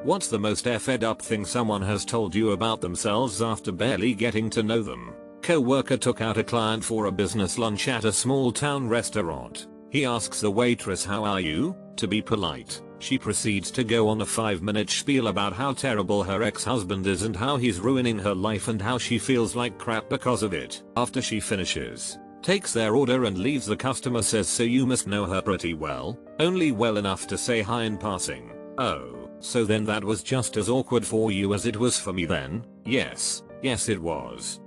What's the most effed up thing someone has told you about themselves after barely getting to know them? Co-worker took out a client for a business lunch at a small town restaurant. He asks the waitress, "How are you?" To be polite. She proceeds to go on a 5-minute spiel about how terrible her ex-husband is and how he's ruining her life and how she feels like crap because of it. After she finishes, takes their order and leaves, the customer says, "So you must know her pretty well?" Only well enough to say hi in passing. "Oh, so then that was just as awkward for you as it was for me then?" Yes it was.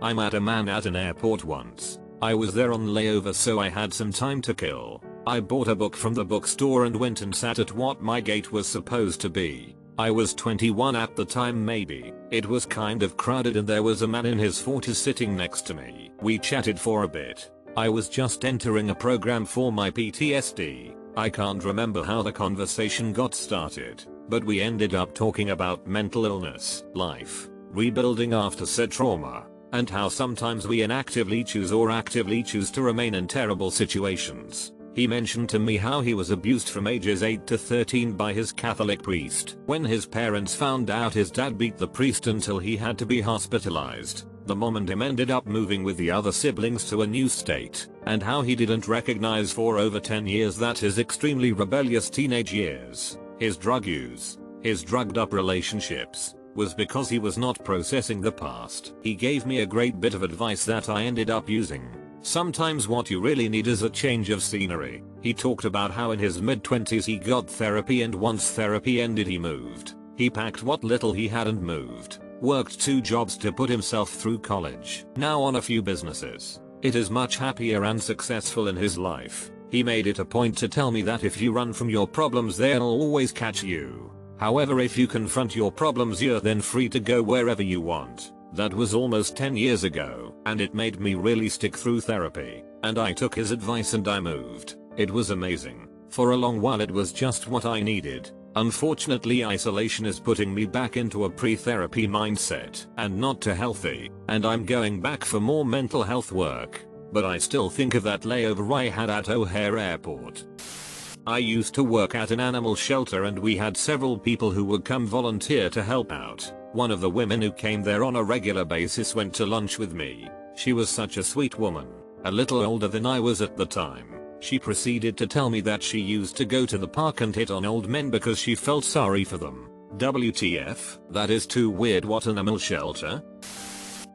I met a man at an airport once. I was there on layover, so I had some time to kill. I bought a book from the bookstore and went and sat at what my gate was supposed to be. I was 21 at the time, maybe. It was kind of crowded and there was a man in his 40s sitting next to me. We chatted for a bit. I was just entering a program for my PTSD. I can't remember how the conversation got started, but we ended up talking about mental illness, life, rebuilding after said trauma, and how sometimes we inactively choose or actively choose to remain in terrible situations. He mentioned to me how he was abused from ages 8 to 13 by his Catholic priest. When his parents found out, his dad beat the priest until he had to be hospitalized. The mom and him ended up moving with the other siblings to a new state, and how he didn't recognize for over 10 years that his extremely rebellious teenage years, his drug use, his drugged up relationships, was because he was not processing the past. He gave me a great bit of advice that I ended up using. Sometimes what you really need is a change of scenery. He talked about how in his mid-20s he got therapy, and once therapy ended he moved. He packed what little he had and moved. Worked 2 jobs to put himself through college. Now on a few businesses. It is much happier and successful in his life. He made it a point to tell me that if you run from your problems, they'll always catch you. However, if you confront your problems, you're then free to go wherever you want. That was almost 10 years ago, and it made me really stick through therapy, and I took his advice and I moved. It was amazing. For a long while it was just what I needed. Unfortunately, isolation is putting me back into a pre-therapy mindset and not too healthy, and I'm going back for more mental health work. But I still think of that layover I had at O'Hare Airport. I used to work at an animal shelter and we had several people who would come volunteer to help out. One of the women who came there on a regular basis went to lunch with me. She was such a sweet woman, a little older than I was at the time. She proceeded to tell me that she used to go to the park and hit on old men because she felt sorry for them. WTF? That is too weird. What animal shelter?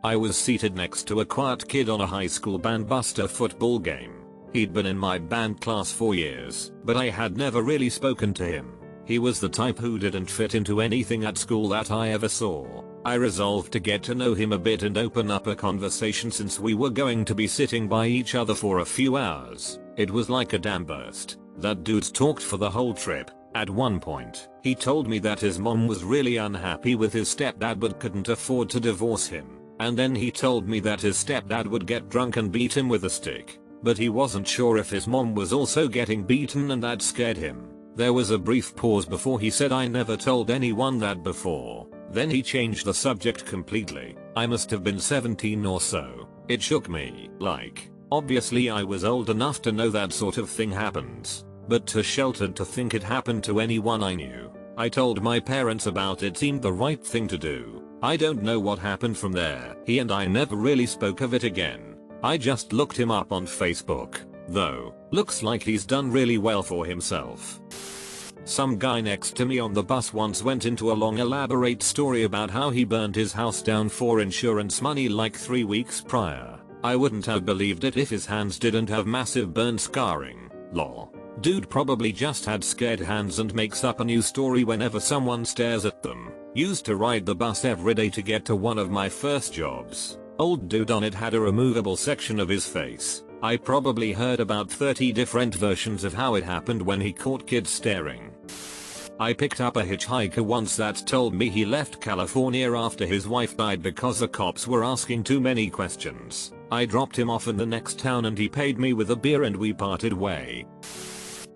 I was seated next to a quiet kid on a high school bandbuster football game. He'd been in my band class for years, but I had never really spoken to him. He was the type who didn't fit into anything at school that I ever saw. I resolved to get to know him a bit and open up a conversation since we were going to be sitting by each other for a few hours. It was like a dam burst. That dude talked for the whole trip. At one point, he told me that his mom was really unhappy with his stepdad but couldn't afford to divorce him. And then he told me that his stepdad would get drunk and beat him with a stick. But he wasn't sure if his mom was also getting beaten and that scared him. There was a brief pause before he said, "I never told anyone that before." Then he changed the subject completely. I must have been 17 or so. It shook me. Like, obviously I was old enough to know that sort of thing happens, but too sheltered to think it happened to anyone I knew. I told my parents about it. Seemed the right thing to do. I don't know what happened from there. He and I never really spoke of it again. I just looked him up on Facebook, though. Looks like he's done really well for himself. Some guy next to me on the bus once went into a long elaborate story about how he burned his house down for insurance money like 3 weeks prior. I wouldn't have believed it if his hands didn't have massive burn scarring. Lol. Dude probably just had scared hands and makes up a new story whenever someone stares at them. Used to ride the bus every day to get to one of my first jobs. Old dude on it had a removable section of his face. I probably heard about 30 different versions of how it happened when he caught kids staring. I picked up a hitchhiker once that told me he left California after his wife died because the cops were asking too many questions. I dropped him off in the next town and he paid me with a beer and we parted way.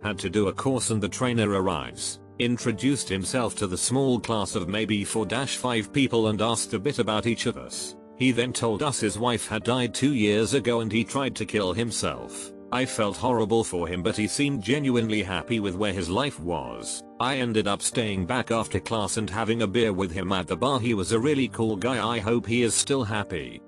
Had to do a course and the trainer arrives. Introduced himself to the small class of maybe 4-5 people and asked a bit about each of us. He then told us his wife had died 2 years ago and he tried to kill himself. I felt horrible for him, but he seemed genuinely happy with where his life was. I ended up staying back after class and having a beer with him at the bar. He was a really cool guy. I hope he is still happy.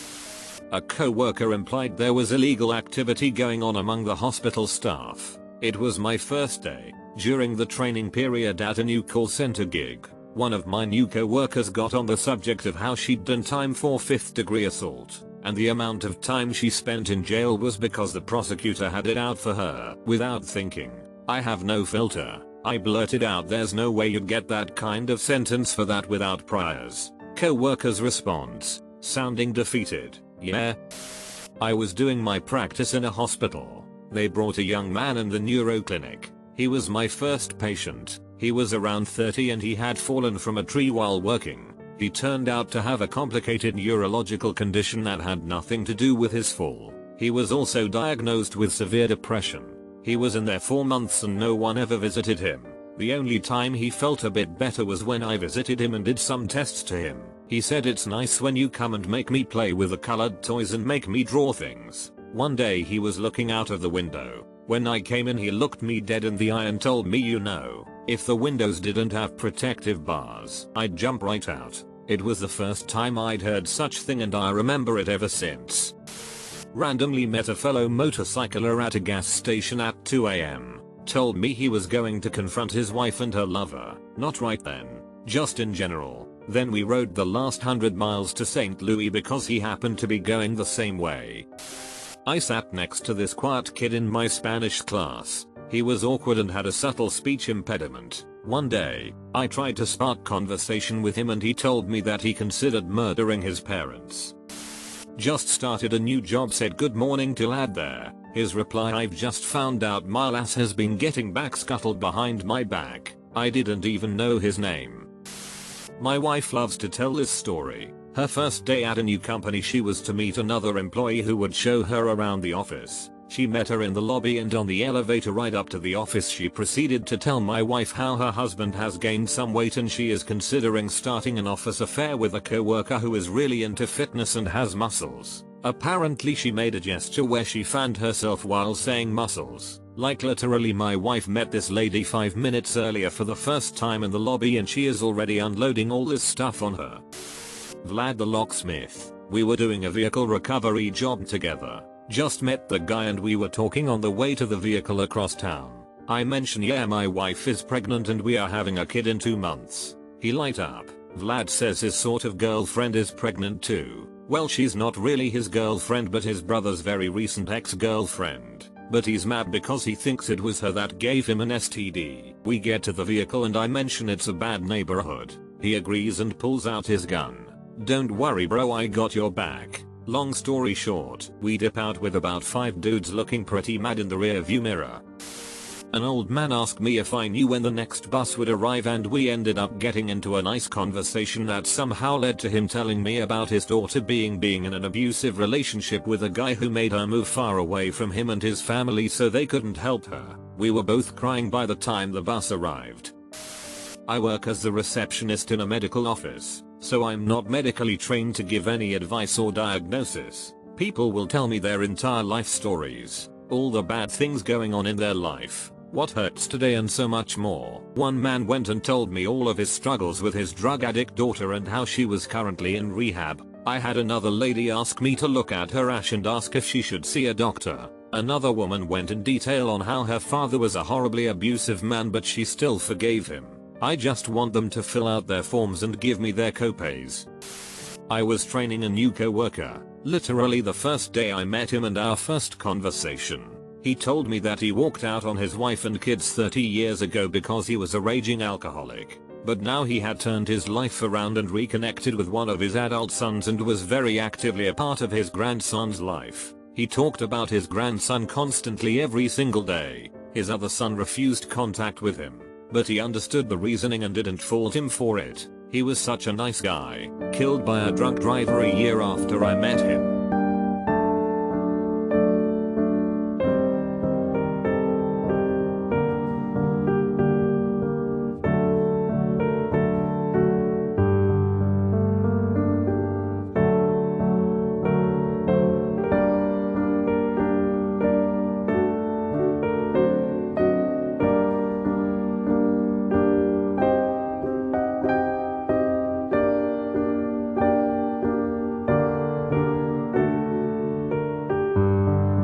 A co-worker implied there was illegal activity going on among the hospital staff. It was my first day. During the training period at a new call center gig, one of my new co-workers got on the subject of how she'd done time for 5th degree assault, and the amount of time she spent in jail was because the prosecutor had it out for her. Without thinking, I have no filter, I blurted out, "There's no way you'd get that kind of sentence for that without priors." Co-worker's response, sounding defeated, "Yeah. I was doing my practice in a hospital. They brought a young man in the neuro clinic. He was my first patient. He was around 30 and he had fallen from a tree while working. He turned out to have a complicated neurological condition that had nothing to do with his fall. He was also diagnosed with severe depression. He was in there 4 months and no one ever visited him. The only time he felt a bit better was when I visited him and did some tests to him. He said, 'It's nice when you come and make me play with the colored toys and make me draw things.' One day he was looking out of the window. When I came in he looked me dead in the eye and told me, 'You know, if the windows didn't have protective bars, I'd jump right out.' It was the first time I'd heard such thing and I remember it ever since." Randomly met a fellow motorcycler at a gas station at 2 AM. Told me he was going to confront his wife and her lover. Not right then, just in general. Then we rode the last 100 miles to St. Louis because he happened to be going the same way. I sat next to this quiet kid in my Spanish class. He was awkward and had a subtle speech impediment. One day, I tried to spark conversation with him and he told me that he considered murdering his parents. Just started a new job, said good morning to lad there. His reply, "I've just found out my lass has been getting back scuttled behind my back." I didn't even know his name. My wife loves to tell this story. Her first day at a new company, she was to meet another employee who would show her around the office. She met her in the lobby and on the elevator ride up to the office she proceeded to tell my wife how her husband has gained some weight and she is considering starting an office affair with a co-worker who is really into fitness and has muscles. Apparently she made a gesture where she fanned herself while saying muscles. Like literally, my wife met this lady 5 minutes earlier for the first time in the lobby and she is already unloading all this stuff on her. Vlad the locksmith. We were doing a vehicle recovery job together. Just met the guy and we were talking on the way to the vehicle across town. I mentioned, "Yeah, my wife is pregnant and we are having a kid in 2 months. He light up. Vlad says his sort of girlfriend is pregnant too. Well, she's not really his girlfriend but his brother's very recent ex-girlfriend. But he's mad because he thinks it was her that gave him an STD. We get to the vehicle and I mention it's a bad neighborhood. He agrees and pulls out his gun. "Don't worry bro, I got your back." Long story short, we dip out with about 5 dudes looking pretty mad in the rear view mirror. An old man asked me if I knew when the next bus would arrive and we ended up getting into a nice conversation that somehow led to him telling me about his daughter being in an abusive relationship with a guy who made her move far away from him and his family so they couldn't help her. We were both crying by the time the bus arrived. I work as the receptionist in a medical office, so I'm not medically trained to give any advice or diagnosis. People will tell me their entire life stories, all the bad things going on in their life, what hurts today and so much more. One man went and told me all of his struggles with his drug addict daughter and how she was currently in rehab. I had another lady ask me to look at her ash and ask if she should see a doctor. Another woman went in detail on how her father was a horribly abusive man but she still forgave him. I just want them to fill out their forms and give me their copays. I was training a new co-worker. Literally the first day I met him and our first conversation, he told me that he walked out on his wife and kids 30 years ago because he was a raging alcoholic. But now he had turned his life around and reconnected with one of his adult sons and was very actively a part of his grandson's life. He talked about his grandson constantly every single day. His other son refused contact with him, but he understood the reasoning and didn't fault him for it. He was such a nice guy. Killed by a drunk driver a year after I met him.